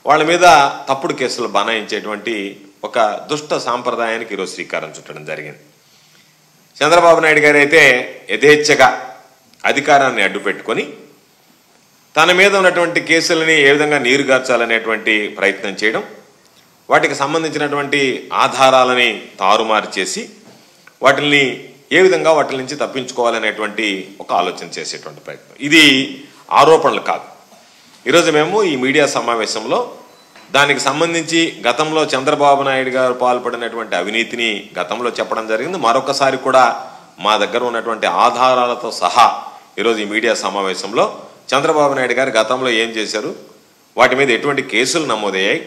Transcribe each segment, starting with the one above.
వాళ్ళ మీద తప్పుడు కేసులు బనాయించేటువంటి ఒక దుష్ట సాంప్రదాయానికి ఈరోజు శ్రీకారం చుట్టడం జరిగింది. చంద్రబాబు నాయుడు గారు అయితే యథేచ్ఛగా అధికారాన్ని అడ్డుపెట్టుకొని తన మీద ఉన్నటువంటి కేసులని ఏ విధంగా నీరుగార్చాలనేటువంటి ప్రయత్నం చేయడం, వాటికి సంబంధించినటువంటి ఆధారాలని తారుమారు చేసి వాటిని ఏ విధంగా వాటి నుంచి తప్పించుకోవాలనేటువంటి ఒక ఆలోచన చేసేటువంటి ప్రయత్నం. ఇది ఆరోపణలు కాదు. ఈరోజు మేము ఈ మీడియా సమావేశంలో దానికి సంబంధించి గతంలో చంద్రబాబు నాయుడు గారు పాల్పడినటువంటి అవినీతిని గతంలో చెప్పడం జరిగింది. మరొకసారి కూడా మా దగ్గర ఉన్నటువంటి ఆధారాలతో సహా ఈరోజు ఈ మీడియా సమావేశంలో చంద్రబాబు నాయుడు గారు గతంలో ఏం చేశారు, వాటి మీద ఎటువంటి కేసులు నమోదయ్యాయి,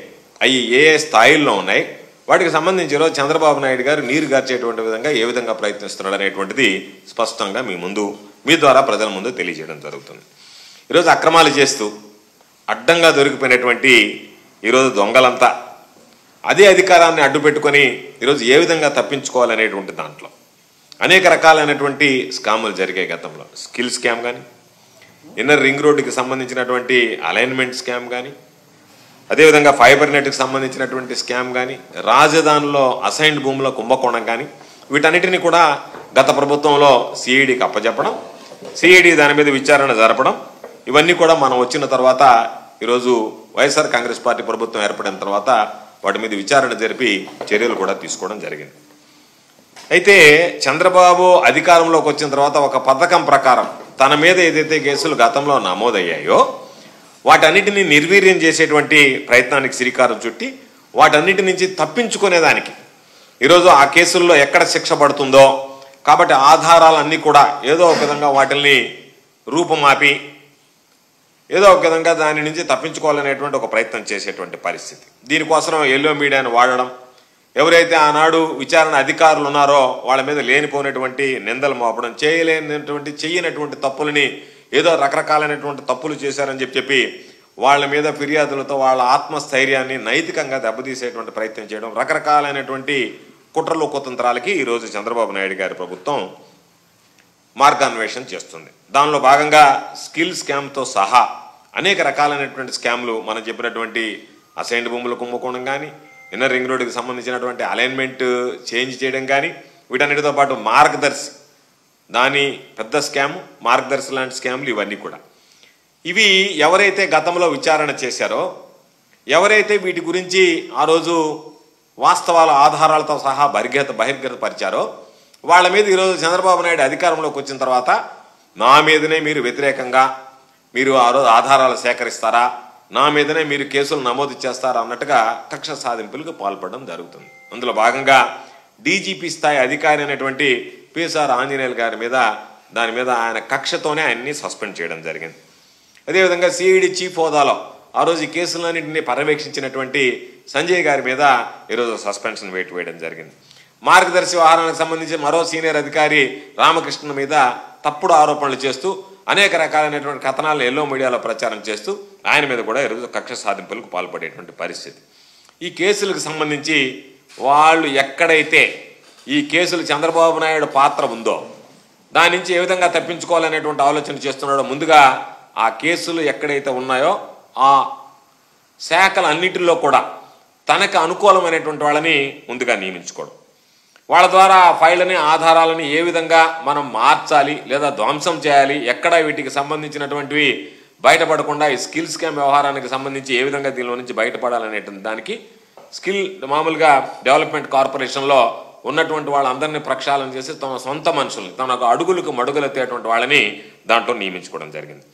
అవి ఏ స్థాయిల్లో ఉన్నాయి, వాటికి సంబంధించి ఈరోజు చంద్రబాబు నాయుడు గారు నీరు గార్చేటువంటి విధంగా ఏ విధంగా ప్రయత్నిస్తున్నాడు అనేటువంటిది స్పష్టంగా మీ ద్వారా ప్రజల ముందు తెలియజేయడం జరుగుతుంది. ఈరోజు అక్రమాలు చేస్తూ అడ్డంగా దొరికిపోయినటువంటి ఈరోజు దొంగలంతా అదే అధికారాన్ని అడ్డుపెట్టుకొని ఈరోజు ఏ విధంగా తప్పించుకోవాలనేటువంటి దాంట్లో అనేక రకాలైనటువంటి స్కాములు జరిగాయి గతంలో. స్కిల్ స్కామ్ కానీ, ఇన్నర్ రింగ్ రోడ్డుకి సంబంధించినటువంటి అలైన్మెంట్ స్కామ్ కానీ, అదేవిధంగా ఫైబర్ నెట్కి సంబంధించినటువంటి స్కామ్ కానీ, రాజధానిలో అసైన్డ్ భూముల కుంభకోణం కానీ, వీటన్నిటిని కూడా గత ప్రభుత్వంలో సిఐడికి అప్పచెప్పడం, సిఐడి దాని మీద విచారణ జరపడం, ఇవన్నీ కూడా మనం వచ్చిన తర్వాత ఈరోజు వైఎస్ఆర్ కాంగ్రెస్ పార్టీ ప్రభుత్వం ఏర్పడిన తర్వాత వాటి మీద విచారణ జరిపి చర్యలు కూడా తీసుకోవడం జరిగింది. అయితే చంద్రబాబు అధికారంలోకి వచ్చిన తర్వాత ఒక పథకం ప్రకారం తన మీద ఏదైతే కేసులు గతంలో నమోదయ్యాయో వాటన్నిటిని నిర్వీర్యం చేసేటువంటి ప్రయత్నానికి శ్రీకారం చుట్టి వాటన్నిటి నుంచి తప్పించుకునేదానికి ఈరోజు ఆ కేసుల్లో ఎక్కడ శిక్ష పడుతుందో కాబట్టి ఆధారాలన్నీ కూడా ఏదో ఒక విధంగా వాటిల్ని రూపుమాపి ఏదో ఒక విధంగా దాని నుంచి తప్పించుకోవాలనేటువంటి ఒక ప్రయత్నం చేసేటువంటి పరిస్థితి. దీనికోసం ఎల్లో మీడియాను వాడడం, ఎవరైతే ఆనాడు విచారణ అధికారులు ఉన్నారో వాళ్ళ మీద లేనిపోయినటువంటి నిందలు మోపడం, చెయ్యనటువంటి తప్పులని ఏదో రకరకాలైనటువంటి తప్పులు చేశారని చెప్పి వాళ్ళ మీద ఫిర్యాదులతో వాళ్ళ ఆత్మస్థైర్యాన్ని నైతికంగా దెబ్బతీసేటువంటి ప్రయత్నం చేయడం, రకరకాలైనటువంటి కుట్రలు కుతంత్రాలకి ఈరోజు చంద్రబాబు నాయుడు గారి ప్రభుత్వం మార్గాన్వేషణ చేస్తుంది. దానిలో భాగంగా స్కిల్ స్కామ్తో సహా అనేక రకాలైనటువంటి స్కామ్లు మనం చెప్పినటువంటి అసైన్డ్ భూముల కుంభకోణం కానీ, ఇన్నర్ రింగ్ రోడ్డుకి సంబంధించినటువంటి అలైన్మెంట్ చేంజ్ చేయడం కానీ, వీటన్నిటితో పాటు మార్గదర్శి దాని పెద్ద స్కామ్, మార్గదర్శి లాంటి స్కామ్లు ఇవన్నీ కూడా ఇవి ఎవరైతే గతంలో విచారణ చేశారో, ఎవరైతే వీటి గురించి ఆ రోజు వాస్తవాల ఆధారాలతో సహా బహిర్గతపరిచారో వాళ్ళ మీద ఈరోజు చంద్రబాబు నాయుడు అధికారంలోకి వచ్చిన తర్వాత నా మీదనే మీరు వ్యతిరేకంగా మీరు ఆ రోజు ఆధారాలు సేకరిస్తారా, నా మీదనే మీరు కేసులు నమోదు చేస్తారా అన్నట్టుగా కక్ష సాధింపులకు పాల్పడడం జరుగుతుంది. అందులో భాగంగా డీజీపీ స్థాయి అధికారి అయినటువంటి పిఎస్ఆర్ ఆంజనేయులు గారి మీద దాని మీద ఆయన కక్షతోనే ఆయన్ని సస్పెండ్ చేయడం జరిగింది. అదేవిధంగా సిఐడి చీఫ్ హోదాలో ఆ రోజు ఈ కేసులన్నింటినీ పర్యవేక్షించినటువంటి సంజయ్ గారి మీద ఈరోజు సస్పెన్షన్ వేయడం జరిగింది. మార్గదర్శి వ్యవహారానికి సంబంధించి మరో సీనియర్ అధికారి రామకృష్ణ మీద తప్పుడు ఆరోపణలు చేస్తూ అనేక రకాలైనటువంటి కథనాలను ఎల్లో మీడియాలో ప్రచారం చేస్తూ ఆయన మీద కూడా ఈరోజు కక్ష సాధింపులకు పాల్పడేటువంటి పరిస్థితి. ఈ కేసులకు సంబంధించి వాళ్ళు ఎక్కడైతే ఈ కేసులు చంద్రబాబు నాయుడు పాత్ర ఉందో దాని నుంచి ఏ విధంగా తప్పించుకోవాలనేటువంటి ఆలోచన చేస్తున్నాడో ముందుగా ఆ కేసులు ఎక్కడైతే ఉన్నాయో ఆ శాఖలన్నిటిలో కూడా తనకు అనుకూలమైనటువంటి వాళ్ళని ముందుగా నియమించుకోవడం, వాళ్ళ ద్వారా ఆ ఫైళ్ళని ఆధారాలని ఏ విధంగా మనం మార్చాలి లేదా ధ్వంసం చేయాలి, ఎక్కడ వీటికి సంబంధించినటువంటివి బయటపడకుండా ఈ స్కిల్ స్కామ్ వ్యవహారానికి సంబంధించి ఏ విధంగా దీనిలో నుంచి బయటపడాలనేటువంటి దానికి స్కిల్ మామూలుగా డెవలప్మెంట్ కార్పొరేషన్లో ఉన్నటువంటి వాళ్ళందరినీ ప్రక్షాళన చేసి తమ సొంత మనుషుల్ని తనకు అడుగులకు మడుగులెత్తేటువంటి వాళ్ళని దాంట్లో నియమించుకోవడం జరిగింది.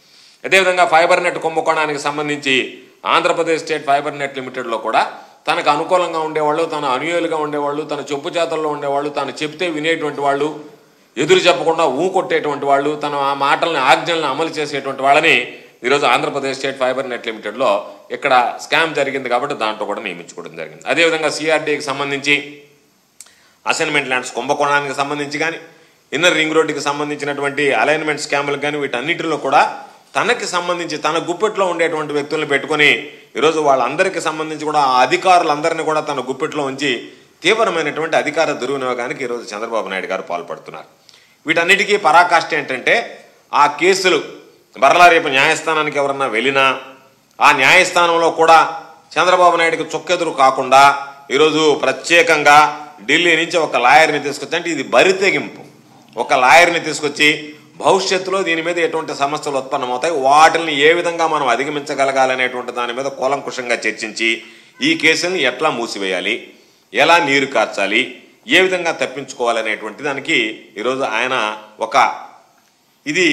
అదేవిధంగా ఫైబర్ నెట్ కుంభకోణానికి సంబంధించి ఆంధ్రప్రదేశ్ స్టేట్ ఫైబర్ నెట్ లిమిటెడ్లో కూడా తనకు అనుకూలంగా ఉండేవాళ్ళు, తన అనుయాయులుగా ఉండేవాళ్ళు, తన చెప్పు చేతల్లో ఉండేవాళ్ళు, తను చెప్తే వినేటువంటి వాళ్ళు, ఎదురు చెప్పకుండా కొట్టేటువంటి వాళ్ళు, తన ఆ మాటల్ని ఆజ్ఞల్ని అమలు చేసేటువంటి వాళ్ళని ఈరోజు ఆంధ్రప్రదేశ్ స్టేట్ ఫైబర్ నెట్ లిమిటెడ్లో ఇక్కడ స్కామ్ జరిగింది కాబట్టి దాంట్లో కూడా నియమించుకోవడం జరిగింది. అదేవిధంగా సిఆర్డీకి సంబంధించి అసైన్మెంట్ ల్యాండ్స్ కుంభకోణానికి సంబంధించి కానీ, ఇన్నర్ రింగ్ రోడ్డుకి సంబంధించినటువంటి అలైన్మెంట్ స్కాములకు కానీ వీటన్నిటిలో కూడా తనకి సంబంధించి తన గుప్పెట్లో ఉండేటువంటి వ్యక్తులను పెట్టుకొని ఈరోజు వాళ్ళందరికీ సంబంధించి కూడా ఆ అధికారులందరినీ కూడా తన గుప్పెట్లో ఉంచి తీవ్రమైనటువంటి అధికార దుర్వినియోగానికి ఈరోజు చంద్రబాబు నాయుడు గారు పాల్పడుతున్నారు. వీటన్నిటికీ పరాకాష్ట ఏంటంటే ఆ కేసులు మరలా రేపు న్యాయస్థానానికి ఎవరన్నా వెళ్ళినా ఆ న్యాయస్థానంలో కూడా చంద్రబాబు నాయుడుకి చుక్కెదురు కాకుండా ఈరోజు ప్రత్యేకంగా ఢిల్లీ నుంచి ఒక లాయర్ని తీసుకొచ్చి, అంటే ఇది బరితెగింపు, ఒక లాయర్ని తీసుకొచ్చి భవిష్యత్తులో దీని మీద ఎటువంటి సమస్యలు ఉత్పన్నమవుతాయి, వాటిని ఏ విధంగా మనం అధిగమించగలగాలనేటువంటి దాని మీద కూలంకుషంగా చర్చించి ఈ కేసుల్ని ఎట్లా మూసివేయాలి, ఎలా నీరు కార్చాలి, ఏ విధంగా తప్పించుకోవాలనేటువంటి దానికి ఈరోజు ఆయన ఇది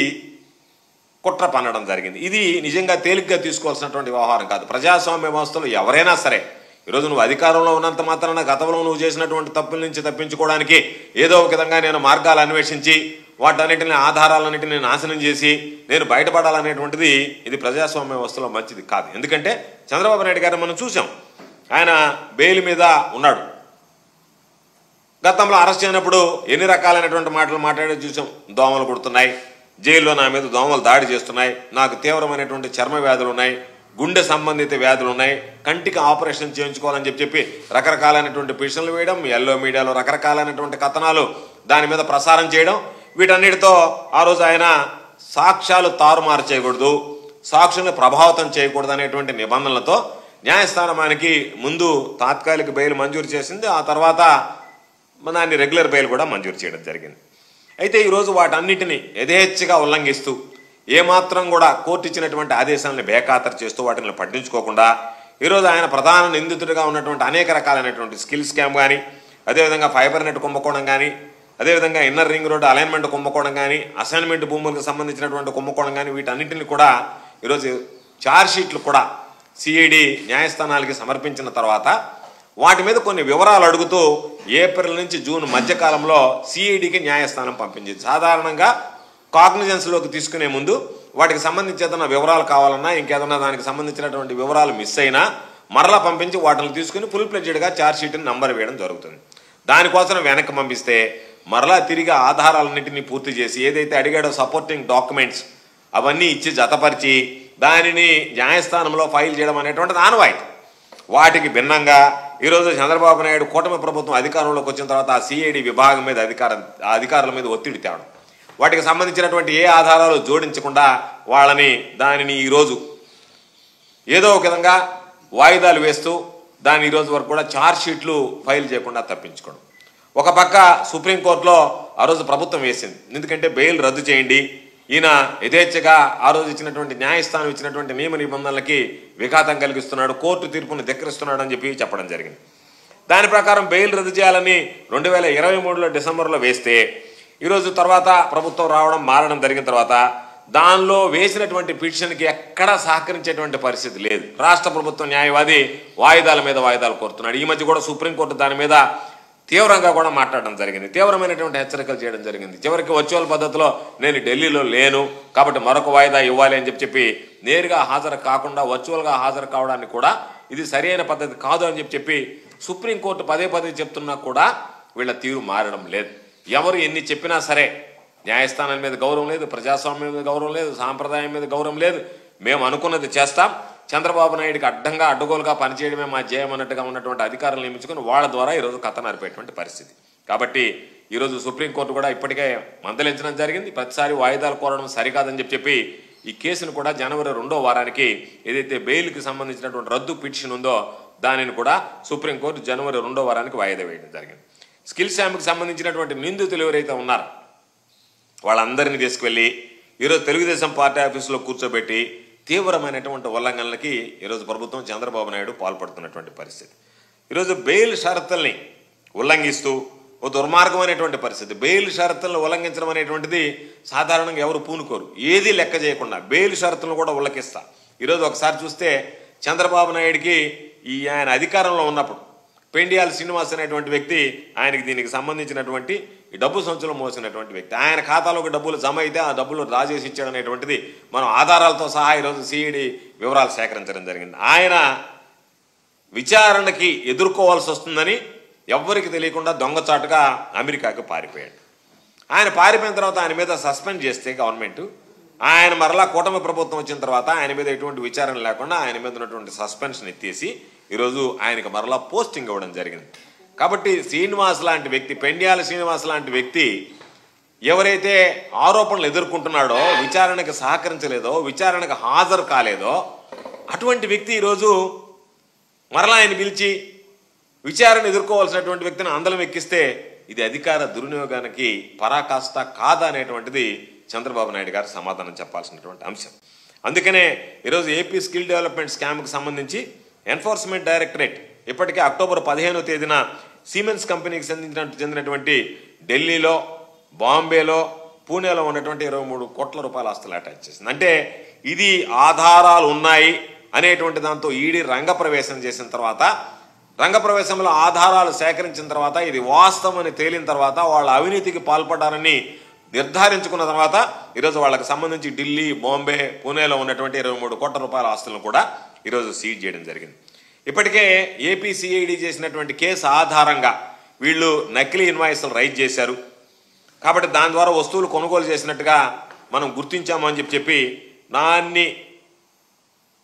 కుట్ర పన్నడం జరిగింది. ఇది నిజంగా తేలిగ్గా తీసుకోవాల్సినటువంటి వ్యవహారం కాదు. ప్రజాస్వామ్య వ్యవస్థలో ఎవరైనా సరే ఈరోజు నువ్వు అధికారంలో ఉన్నంత మాత్రాన గతంలో నువ్వు చేసినటువంటి తప్పుల నుంచి తప్పించుకోవడానికి ఏదో ఒక విధంగా నేను మార్గాలు అన్వేషించి వాటన్నిటిని ఆధారాలన్నింటినీ నాశనం చేసి నేను బయటపడాలనేటువంటిది ఇది ప్రజాస్వామ్య వ్యవస్థలో మంచిది కాదు. ఎందుకంటే చంద్రబాబు నాయుడు గారు మనం చూసాం, ఆయన బెయిల్ మీద ఉన్నాడు. గతంలో అరెస్ట్ అయినప్పుడు ఎన్ని రకాలైనటువంటి మాటలు మాట్లాడే చూసాం. దోమలు కుడుతున్నాయి, జైల్లో నా మీద దోమలు దాడి చేస్తున్నాయి, నాకు తీవ్రమైనటువంటి చర్మ వ్యాధులు ఉన్నాయి, గుండె సంబంధిత వ్యాధులు ఉన్నాయి, కంటికి ఆపరేషన్ చేయించుకోవాలని చెప్పి రకరకాలైనటువంటి పిటిషన్లు వేయడం, ఎల్లో మీడియాలో రకరకాలైనటువంటి కథనాలు దాని మీద ప్రసారం చేయడం, వీటన్నిటితో ఆ రోజు ఆయన సాక్ష్యాలు తారుమారు చేయకూడదు, సాక్షుల్ని ప్రభావితం చేయకూడదు అనేటువంటి నిబంధనలతో న్యాయస్థానం ఆయనకి ముందు తాత్కాలిక బెయిల్ మంజూరు చేసింది. ఆ తర్వాత దాన్ని రెగ్యులర్ బెయిల్ కూడా మంజూరు చేయడం జరిగింది. అయితే ఈరోజు వాటన్నిటిని యథేచ్ఛగా ఉల్లంఘిస్తూ ఏమాత్రం కూడా కోర్టు ఇచ్చినటువంటి ఆదేశాలను బేఖాతరు చేస్తూ వాటిని పట్టించుకోకుండా ఈరోజు ఆయన ప్రధాన నిందితుడిగా ఉన్నటువంటి అనేక రకాలైనటువంటి స్కిల్ స్కామ్ కానీ, అదేవిధంగా ఫైబర్ నెట్ కుంభకోణం కానీ, అదేవిధంగా ఇన్నర్ రింగ్ రోడ్డు అలైన్మెంట్ కుంభకోణం కానీ, అసైన్మెంట్ భూములకు సంబంధించినటువంటి కుంభకోణం కానీ, వీటన్నింటిని కూడా ఈరోజు ఛార్జ్షీట్లు కూడా సిఐడి న్యాయస్థానాలకి సమర్పించిన తర్వాత వాటి మీద కొన్ని వివరాలు అడుగుతూ ఏప్రిల్ నుంచి జూన్ మధ్యకాలంలో సిఐడికి న్యాయస్థానం పంపించింది. సాధారణంగా కాగ్నిజెన్స్లోకి తీసుకునే ముందు వాటికి సంబంధించి ఏదైనా వివరాలు కావాలన్నా, ఇంకేదన్నా దానికి సంబంధించినటువంటి వివరాలు మిస్ అయినా మరలా పంపించి వాటిని తీసుకుని ఫుల్ ప్లెడ్జెడ్గా ఛార్జ్షీట్ని నంబర్ వేయడం జరుగుతుంది. దానికోసం వెనక్కి పంపిస్తే మరలా తిరిగి ఆధారాలన్నింటినీ పూర్తి చేసి ఏదైతే అడిగాడో సపోర్టింగ్ డాక్యుమెంట్స్ అవన్నీ ఇచ్చి జతపరిచి దానిని న్యాయస్థానంలో ఫైల్ చేయడం అనేటువంటిది ఆనవాయితీ. వాటికి భిన్నంగా ఈరోజు చంద్రబాబు నాయుడు కూటమి ప్రభుత్వం అధికారంలోకి వచ్చిన తర్వాత ఆ సిఐడి విభాగం మీద అధికారుల మీద ఒత్తిడి తేవడం, వాటికి సంబంధించినటువంటి ఏ ఆధారాలు జోడించకుండా దానిని ఈరోజు ఏదో ఒక విధంగా వాయిదాలు వేస్తూ దాని ఈరోజు వరకు కూడా ఛార్జ్షీట్లు ఫైల్ చేయకుండా తప్పించుకోవడం. ఒక పక్క సుప్రీంకోర్టులో ఆ రోజు ప్రభుత్వం వేసింది, ఎందుకంటే బెయిల్ రద్దు చేయండి, ఈయన యథేచ్ఛగా ఆ రోజు ఇచ్చినటువంటి న్యాయస్థానం ఇచ్చినటువంటి నియమ నిబంధనలకి విఘాతం కలిగిస్తున్నాడు, కోర్టు తీర్పును ధిక్కరిస్తున్నాడు అని చెప్పడం జరిగింది. దాని ప్రకారం బెయిల్ రద్దు చేయాలని 2023 డిసెంబర్లో వేస్తే ఈరోజు తర్వాత ప్రభుత్వం మారడం జరిగిన తర్వాత దానిలో వేసినటువంటి పిటిషన్కి ఎక్కడా సహకరించేటువంటి పరిస్థితి లేదు. రాష్ట్ర ప్రభుత్వం న్యాయవాది వాయిదాల మీద వాయిదాలు కోరుతున్నాడు. ఈ మధ్య కూడా సుప్రీంకోర్టు దాని మీద తీవ్రంగా కూడా మాట్లాడడం జరిగింది, తీవ్రమైనటువంటి హెచ్చరికలు చేయడం జరిగింది. చివరికి వర్చువల్ పద్ధతిలో నేను ఢిల్లీలో లేను కాబట్టి మరొక వాయిదా ఇవ్వాలి అని చెప్పి నేరుగా హాజరు కాకుండా వర్చువల్గా హాజరు కావడానికి కూడా ఇది సరైన పద్ధతి కాదు అని చెప్పి సుప్రీంకోర్టు పదే చెప్తున్నా కూడా వీళ్ళ తీరు మారడం లేదు. ఎవరు ఎన్ని చెప్పినా సరే న్యాయస్థానం మీద గౌరవం లేదు, ప్రజాస్వామ్యం మీద గౌరవం లేదు, సాంప్రదాయం మీద గౌరవం లేదు, మేము అనుకున్నది చేస్తాం, చంద్రబాబు నాయుడికి అడ్డగోలుగా పనిచేయడమే మా జయం అన్నట్టుగా ఉన్నటువంటి అధికారులు నియమించుకుని వాళ్ళ ద్వారా ఈరోజు కథ నడిపేటువంటి పరిస్థితి. కాబట్టి ఈరోజు సుప్రీంకోర్టు కూడా ఇప్పటికే మందలించడం జరిగింది. ప్రతిసారి వాయిదాలు కోరడం సరికాదని చెప్పి ఈ కేసును కూడా జనవరి 2వ వారానికి ఏదైతే బెయిల్కి సంబంధించినటువంటి రద్దు పిటిషన్ ఉందో దానిని కూడా సుప్రీంకోర్టు జనవరి 2వ వారానికి వాయిదా వేయడం జరిగింది. స్కిల్ స్కామ్కి సంబంధించినటువంటి నిందితులు ఎవరైతే ఉన్నారో వాళ్ళందరినీ తీసుకువెళ్ళి ఈరోజు తెలుగుదేశం పార్టీ ఆఫీసులో కూర్చోబెట్టి తీవ్రమైనటువంటి ఉల్లంఘనలకి ఈరోజు ప్రభుత్వం చంద్రబాబు నాయుడు పాల్పడుతున్నటువంటి పరిస్థితి. ఈరోజు బెయిల్ షరతుల్ని ఉల్లంఘిస్తూ ఓ దుర్మార్గమైనటువంటి పరిస్థితి. బెయిల్ షరతులను ఉల్లంఘించడం అనేటువంటిది సాధారణంగా ఎవరు పూనుకోరు, ఏది లెక్క చేయకుండా బెయిల్ షరతులను కూడా ఉల్లంఘిస్తా. ఈరోజు ఒకసారి చూస్తే చంద్రబాబు నాయుడికి ఆయన అధికారంలో ఉన్నప్పుడు పెండియాల శ్రీనివాస్ అనేటువంటి వ్యక్తి ఆయనకి దీనికి సంబంధించినటువంటి ఈ డబ్బు సంచులు మోసినటువంటి వ్యక్తి, ఆయన ఖాతాలోకి డబ్బులు జమ అయితే ఆ డబ్బులు డ్రా చేసి ఇచ్చాడు అనేటువంటిది మనం ఆధారాలతో సహా ఈరోజు సిఐడి వివరాలు సేకరించడం జరిగింది. ఆయన విచారణకి ఎదుర్కోవాల్సి వస్తుందని ఎవ్వరికి తెలియకుండా దొంగచాటుగా అమెరికాకి పారిపోయాడు. ఆయన పారిపోయిన తర్వాత ఆయన మీద సస్పెండ్ చేస్తే గవర్నమెంట్, ఆయన మరలా కూటమి ప్రభుత్వం వచ్చిన తర్వాత ఆయన మీద ఎటువంటి విచారణ లేకుండా ఆయన మీద ఉన్నటువంటి సస్పెన్షన్ ఎత్తేసి ఈరోజు ఆయనకు మరలా పోస్టింగ్ ఇవ్వడం జరిగింది. కాబట్టి శ్రీనివాస్ లాంటి వ్యక్తి, పెండియాల శ్రీనివాస్ లాంటి వ్యక్తి ఎవరైతే ఆరోపణలు ఎదుర్కొంటున్నాడో, విచారణకు సహకరించలేదో, విచారణకు హాజరు కాలేదో అటువంటి వ్యక్తి ఈరోజు మరలా ఆయన పిలిచి విచారణ ఎదుర్కోవాల్సినటువంటి వ్యక్తిని అందలం ఎక్కిస్తే ఇది అధికార దుర్వినియోగానికి పరాకాష్ట కాదా అనేటువంటిది చంద్రబాబు నాయుడు గారు సమాధానం చెప్పాల్సినటువంటి అంశం. అందుకనే ఈరోజు ఏపీ స్కిల్ డెవలప్మెంట్ స్కామ్కి సంబంధించి ఎన్ఫోర్స్మెంట్ డైరెక్టరేట్ ఇప్పటికే అక్టోబర్ 15వ తేదీన సిమెన్స్ కంపెనీకి చెందినటువంటి ఢిల్లీలో, బాంబేలో, పూణేలో ఉన్నటువంటి 23 కోట్ల రూపాయల ఆస్తులు అటాచ్ చేసింది. అంటే ఇది ఆధారాలు ఉన్నాయి అనేటువంటి దాంతో ఈడీ రంగప్రవేశం చేసిన తర్వాత, రంగప్రవేశంలో ఆధారాలు సేకరించిన తర్వాత, ఇది వాస్తవం అని తేలిన తర్వాత, వాళ్ళ అవినీతికి పాల్పడ్డారని నిర్ధారించుకున్న తర్వాత ఈరోజు వాళ్ళకి సంబంధించి ఢిల్లీ, బాంబే, పూణేలో ఉన్నటువంటి 23 కోట్ల రూపాయల ఆస్తులను కూడా ఈరోజు సీజ్ చేయడం జరిగింది. ఇప్పటికే ఏపీ సిఐడి చేసినటువంటి కేసు ఆధారంగా వీళ్ళు నకిలీ ఇన్వాయిస్లు రైజ్ చేశారు కాబట్టి దాని ద్వారా వస్తువులు కొనుగోలు చేసినట్టుగా మనం గుర్తించాము అని చెప్పి దాన్ని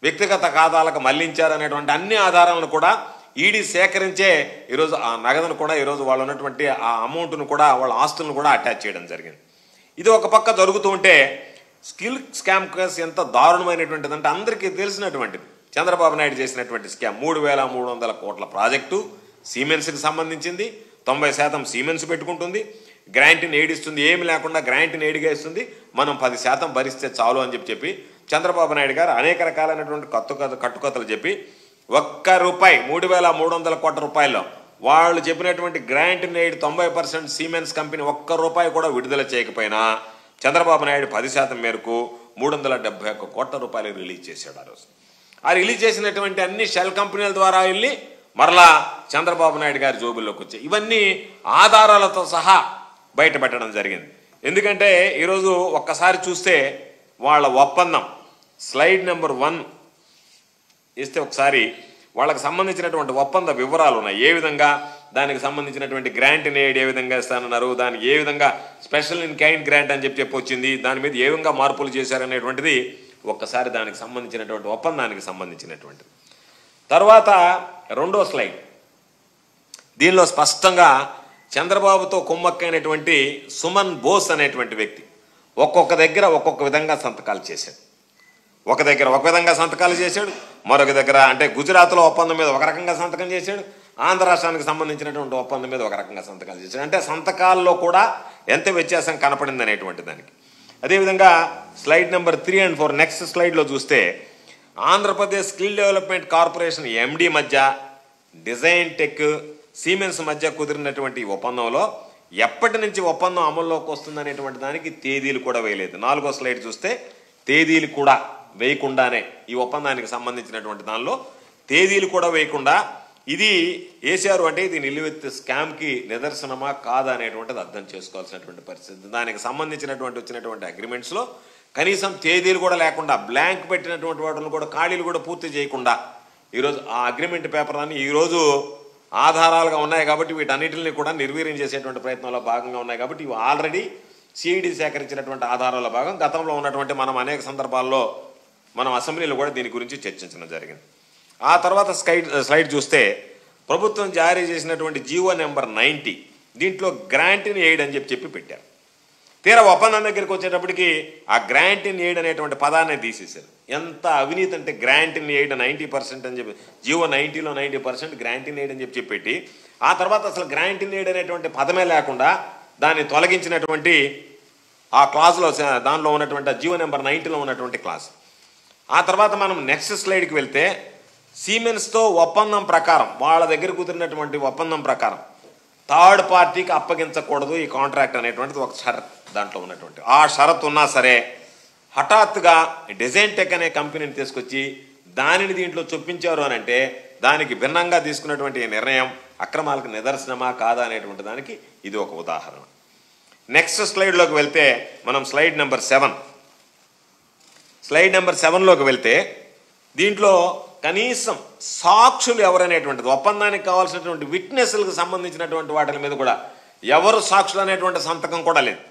వ్యక్తిగత ఖాతాలకు మళ్లించారనేటువంటి అన్ని ఆధారాలను కూడా ఈడీ సేకరించే ఈరోజు ఆ నగదును కూడా ఈరోజు వాళ్ళు ఉన్నటువంటి ఆ అమౌంట్ను కూడా వాళ్ళ ఆస్తులను కూడా అటాచ్ చేయడం జరిగింది. ఇది ఒక పక్క జరుగుతూ ఉంటే స్కిల్ స్కామ్ కేసు ఎంత దారుణమైనటువంటిది అంటే అందరికీ తెలిసినటువంటిది. చంద్రబాబు నాయుడు చేసినటువంటి స్కామ్ 3,300 కోట్ల ప్రాజెక్టు సిమెన్స్కి సంబంధించింది. 90% సిమెన్స్ పెట్టుకుంటుంది, గ్రాంట్ని ఏడిస్తుంది, ఏమి లేకుండా గ్రాంట్ని ఏడిగా ఇస్తుంది, మనం 10% భరిస్తే చాలు అని చెప్పి చంద్రబాబు నాయుడు గారు అనేక రకాలైనటువంటి కట్టుకథలు చెప్పి ₹1 3,300 కోట్ల రూపాయల్లో వాళ్ళు చెప్పినటువంటి గ్రాంట్ ఎయిడ్ 90% సిమెన్స్ కంపెనీ ₹1 కూడా విడుదల చేయకపోయినా చంద్రబాబు నాయుడు 10% మేరకు 371 కోట్ల రూపాయలు రిలీజ్ చేశాడు. ఆ రోజు ఆ రిలీజ్ చేసినటువంటి అన్ని షెల్ కంపెనీల ద్వారా వెళ్ళి మరలా చంద్రబాబు నాయుడు గారి జోబుల్లోకి వచ్చాయి. ఇవన్నీ ఆధారాలతో సహా బయట పెట్టడం జరిగింది. ఎందుకంటే ఈరోజు ఒక్కసారి చూస్తే వాళ్ళ ఒప్పందం స్లైడ్ నెంబర్ 1 ఇస్తే ఒకసారి వాళ్ళకి సంబంధించినటువంటి ఒప్పంద వివరాలు ఉన్నాయి. ఏ విధంగా దానికి సంబంధించినటువంటి గ్రాంట్ ఎయిడ్ ఏ విధంగా ఇస్తానన్నారు, దానికి ఏ విధంగా స్పెషల్ ఇన్ కైండ్ గ్రాంట్ అని చెప్పి వచ్చింది, దాని మీద ఏ విధంగా మార్పులు చేశారనేటువంటిది ఒక్కసారి దానికి సంబంధించినటువంటి ఒప్పందానికి సంబంధించినటువంటిది. తర్వాత 2వ స్లైడ్, దీనిలో స్పష్టంగా చంద్రబాబుతో కుమ్మక్కైనటువంటి సుమన్ బోస్ అనేటువంటి వ్యక్తి ఒక్కొక్క దగ్గర ఒక్కొక్క విధంగా సంతకాలు చేశాడు. ఒక దగ్గర ఒక విధంగా సంతకాలు చేశాడు, మరొక దగ్గర అంటే గుజరాత్లో ఒప్పందం మీద ఒక రకంగా సంతకం చేశాడు, ఆంధ్ర రాష్ట్రానికి సంబంధించినటువంటి ఒప్పందం మీద ఒక రకంగా సంతకాలు చేశాడు. అంటే సంతకాల్లో కూడా ఎంత వ్యత్యాసం కనపడింది అనేటువంటి దానికి. అదేవిధంగా స్లైడ్ నెంబర్ 3 and 4 నెక్స్ట్ స్లైడ్లో చూస్తే Andhra Pradesh skill development corporation MD మధ్య డిజైన్ టెక్ సిమెన్స్ మధ్య కుదిరినటువంటి ఒప్పందంలో ఎప్పటి నుంచి ఒప్పందం అమల్లోకి వస్తుందనేటువంటి దానికి తేదీలు కూడా వేయలేదు. 4వ స్లైడ్ చూస్తే తేదీలు కూడా వేయకుండానే ఈ ఒప్పందానికి సంబంధించినటువంటి దానిలో తేదీలు కూడా వేయకుండా ఇది వేశారు. అంటే ఇది నిలువెత్తు స్కామ్కి నిదర్శనమా కాదా అనేటువంటిది అర్థం చేసుకోవాల్సినటువంటి పరిస్థితి. దానికి సంబంధించినటువంటి వచ్చినటువంటి అగ్రిమెంట్స్లో కనీసం తేదీలు కూడా లేకుండా బ్లాంక్ పెట్టినటువంటి వాటిని కూడా ఖాళీలు కూడా పూర్తి చేయకుండా ఈరోజు ఆ అగ్రిమెంట్ పేపర్లన్నీ ఈరోజు ఆధారాలుగా ఉన్నాయి కాబట్టి వీటన్నిటిని కూడా నిర్వీర్యం చేసేటువంటి ప్రయత్నంలో భాగంగా ఉన్నాయి కాబట్టి ఇవి ఆల్రెడీ సిఐడి సేకరించినటువంటి ఆధారాల భాగం. గతంలో ఉన్నటువంటి మనం అనేక సందర్భాల్లో మనం అసెంబ్లీలో కూడా దీని గురించి చర్చించడం జరిగింది. ఆ తర్వాత స్లైడ్ చూస్తే ప్రభుత్వం జారీ చేసినటువంటి జీవో నెంబర్ 90 దీంట్లో గ్రాంట్ ఇన్ ఎయిడ్ అని చెప్పి పెట్టారు. తీరా ఒప్పందం దగ్గరికి వచ్చేటప్పటికి ఆ గ్రాంట్ ఇన్ ఎయిడ్ అనేటువంటి పదాన్ని తీసేశారు. ఎంత అవినీతి అంటే గ్రాంట్ ఇన్ ఎయిడ్ 90% అని చెప్పి జీవో 90లో 90% గ్రాంట్ ఇన్ ఎయిడ్ అని చెప్పి పెట్టి ఆ తర్వాత అసలు గ్రాంట్ ఇన్ ఎయిడ్ అనేటువంటి పదమే లేకుండా దాన్ని తొలగించినటువంటి ఆ క్లాజ్లో దానిలో ఉన్నటువంటి జీవో నెంబర్ 90లో ఉన్నటువంటి క్లాస్. ఆ తర్వాత మనం నెక్స్ట్ స్లైడ్కి వెళ్తే సిమెన్స్తో ఒప్పందం ప్రకారం వాళ్ళ దగ్గర కుదిరినటువంటి ఒప్పందం ప్రకారం థర్డ్ పార్టీకి అప్పగించకూడదు ఈ కాంట్రాక్ట్ అనేటువంటిది ఒక షరత్ దాంట్లో ఉన్నటువంటి. ఆ షరత్ ఉన్నా సరే హఠాత్తుగా డిజైన్ టెక్ అనే కంపెనీని తీసుకొచ్చి దానిని దీంట్లో చొప్పించారు అని అంటే దానికి భిన్నంగా తీసుకున్నటువంటి నిర్ణయం అక్రమాలకు నిదర్శనమా కాదా అనేటువంటి దానికి ఇది ఒక ఉదాహరణ. నెక్స్ట్ స్లైడ్లోకి వెళ్తే మనం స్లైడ్ నెంబర్ 7లోకి వెళ్తే దీంట్లో కనీసం సాక్షులు ఎవరనేటువంటిది ఒప్పందానికి కావాల్సినటువంటి విట్నెస్లకు సంబంధించినటువంటి వాటి మీద కూడా ఎవరు సాక్షులు అనేటువంటి సంతకం కూడా లేదు.